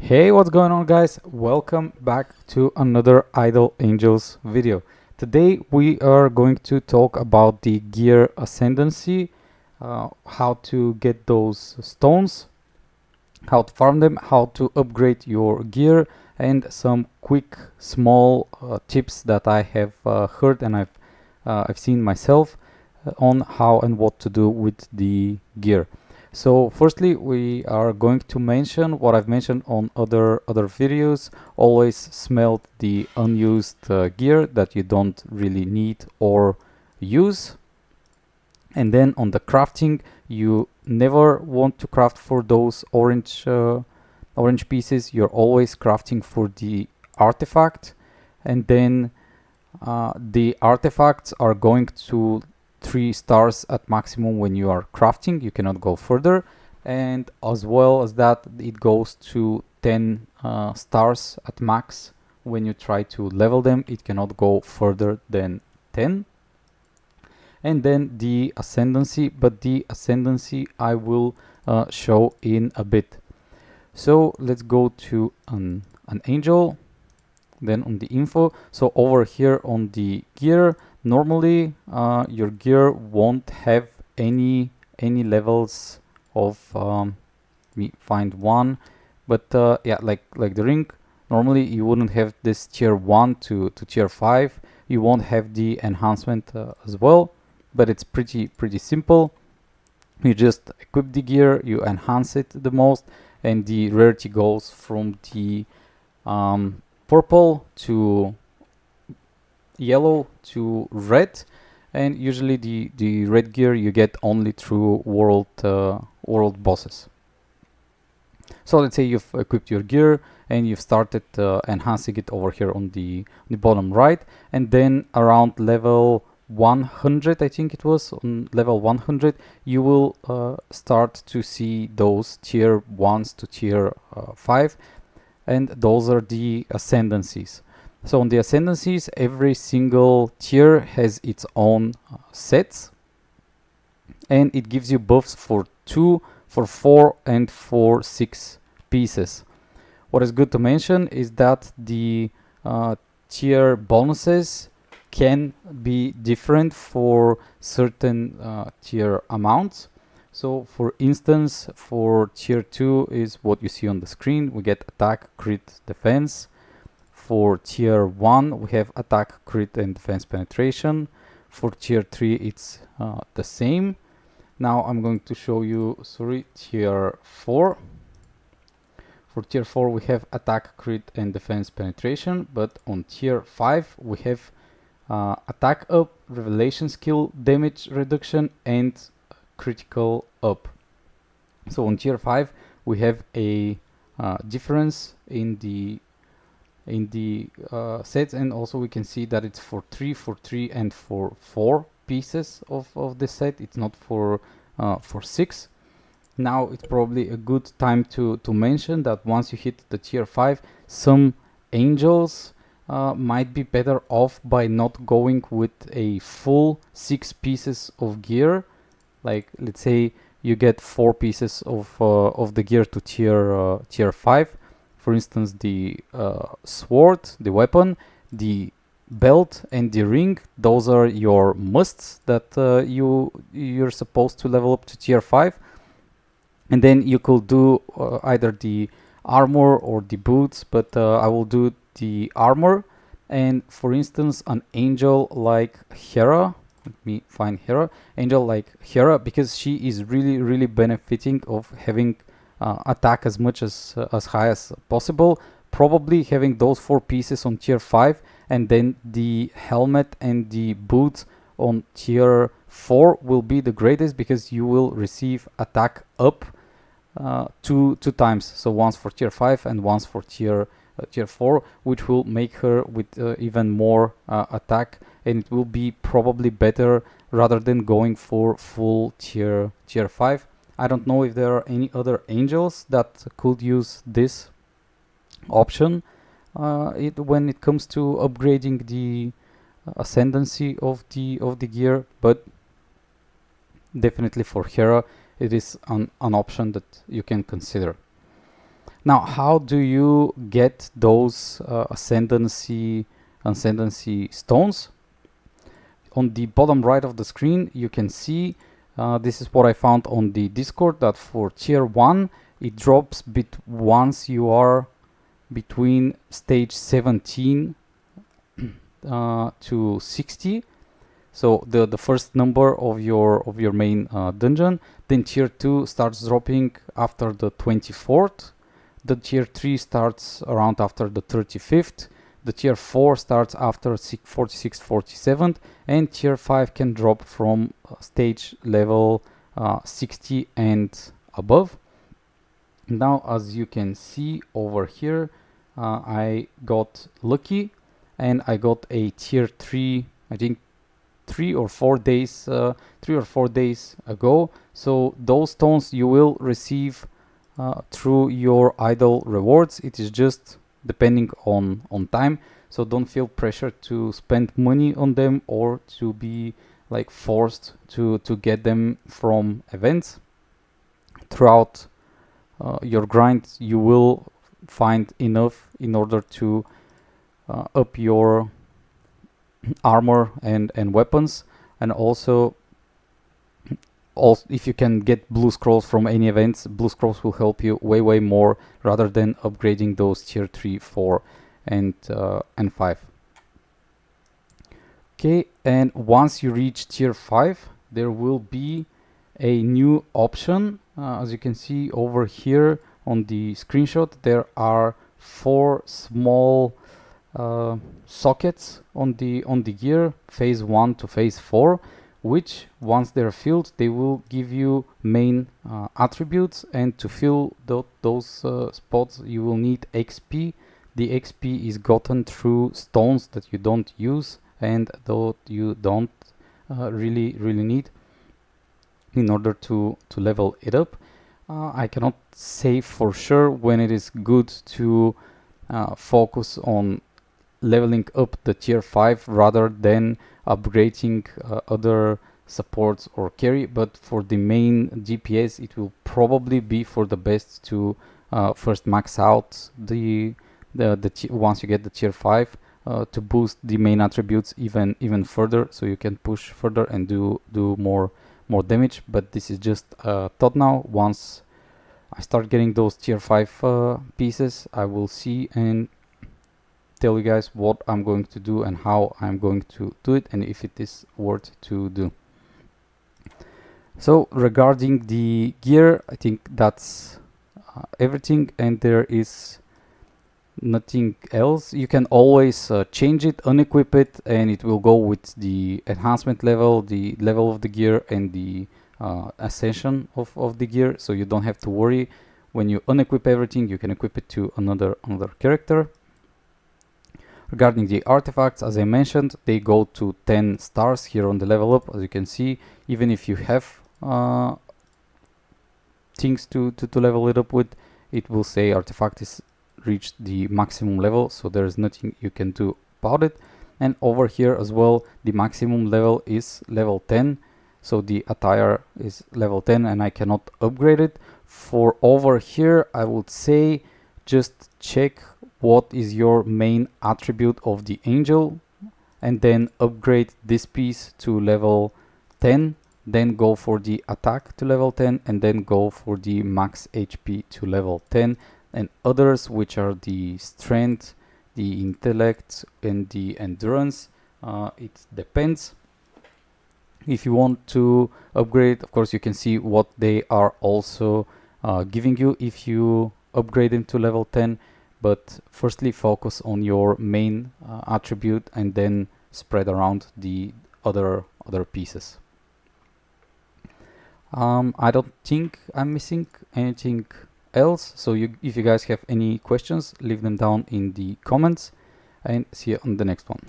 Hey, what's going on, guys? Welcome back to another Idle Angels video. Today we are going to talk about the gear ascendancy, how to get those stones, how to farm them, how to upgrade your gear, and some quick small tips that I have heard and I've seen myself on how and what to do with the gear. So firstly, we are going to mention what I've mentioned on other videos. Always smelt the unused gear that you don't really need or use. And then on the crafting, you never want to craft for those orange pieces. You're always crafting for the artifact, and then the artifacts are going to 3 stars at maximum when you are crafting. You cannot go further, and as well as that, it goes to 10 stars at max when you try to level them. It cannot go further than 10. And then the ascendancy, but the ascendancy I will show in a bit. So let's go to an angel, then on the info. So over here on the gear, normally your gear won't have any levels of we find one, but yeah, like the ring, normally you wouldn't have this tier 1 to tier 5. You won't have the enhancement as well, but it's pretty simple. You just equip the gear, you enhance it the most, and the rarity goes from the purple to yellow to red, and usually the red gear you get only through world bosses. So let's say you've equipped your gear and you've started enhancing it over here on the bottom right, and then around level 100, I think it was, on level 100 you will start to see those tier 1s to tier 5, and those are the ascendancies. So on the ascendancies, every single tier has its own sets, and it gives you buffs for 2, for 4, and for 6 pieces. What is good to mention is that the tier bonuses can be different for certain tier amounts. So for instance, for tier 2 is what you see on the screen. We get attack, crit, defense. For tier 1 we have attack, crit, and defense penetration. For tier 3 it's the same. Now I'm going to show you, tier 4. For tier 4 we have attack, crit, and defense penetration, but on tier 5 we have attack up, revelation skill, damage reduction, and critical up. So on tier 5 we have a difference in the sets, and also we can see that it's for 3, and for 4 pieces of this set. It's not for 6. Now it's probably a good time to mention that once you hit the tier 5, some angels might be better off by not going with a full 6 pieces of gear. Like, let's say you get 4 pieces of the gear to tier 5. For instance, the sword, the weapon, the belt, and the ring. Those are your musts that you're supposed to level up to tier 5. And then you could do either the armor or the boots, but I will do the armor. And for instance, an angel like Hera, let me find Hera, angel like Hera, because she is really benefiting of having attack as much as high as possible, probably having those 4 pieces on tier 5, and then the helmet and the boots on tier 4 will be the greatest, because you will receive attack up 2 times, so once for tier 5 and once for tier 4, which will make her with even more attack, and it will be probably better rather than going for full tier 5. I don't know if there are any other angels that could use this option when it comes to upgrading the ascendancy of the gear, but definitely for Hera it is an option that you can consider. Now, how do you get those ascendancy stones? On the bottom right of the screen, you can see this is what I found on the Discord, that for tier 1 it drops once you are between stage 17 to 60. So the first number of your main dungeon. Then tier 2 starts dropping after the 24th. The tier 3 starts around after the 35th. The tier 4 starts after 46th, 47th, and tier 5 can drop from stage level 60 and above. Now, as you can see over here, I got lucky and I got a tier 3, I think 3 or 4 days ago. So those stones you will receive through your idle rewards. It is just depending on time, so don't feel pressure to spend money on them or to be like forced to get them from events. Throughout your grind you will find enough in order to up your armor and weapons, and also if you can get blue scrolls from any events, blue scrolls will help you way more rather than upgrading those tier 3, 4 and 5. Okay, and once you reach tier 5 there will be a new option. As you can see over here on the screenshot, there are 4 small sockets on the gear, phase 1 to phase 4, which once they're filled they will give you main attributes, and to fill those spots you will need XP. The XP is gotten through stones that you don't use and that you don't really need in order to level it up. I cannot say for sure when it is good to focus on leveling up the tier 5 rather than upgrading other supports or carry, but for the main DPS it will probably be for the best to first max out the once you get the tier 5 to boost the main attributes even further, so you can push further and do more damage. But this is just thought now. Once I start getting those tier 5 pieces, I will see and tell you guys what I'm going to do and how I'm going to do it, and if it is worth to do. So regarding the gear, I think that's everything, and there is nothing else. You can always change it, unequip it, and it will go with the enhancement level, the level of the gear, and the ascension of the gear, so you don't have to worry. When you unequip everything, you can equip it to another character. Regarding the artifacts, as I mentioned, they go to 10 stars here on the level up. As you can see, even if you have things to level it up with, it will say artifact is reached the maximum level, so there is nothing you can do about it. And over here as well, the maximum level is level 10, so the attire is level 10 and I cannot upgrade it. For over here, I would say just check what is your main attribute of the angel and then upgrade this piece to level 10, then go for the attack to level 10, and then go for the max HP to level 10, and others, which are the strength, the intellect and the endurance. It depends. If you want to upgrade, of course you can see what they are also giving you if you upgrade them to level 10, but firstly focus on your main attribute and then spread around the other pieces. I don't think I'm missing anything else, so if you guys have any questions, leave them down in the comments, and see you on the next one.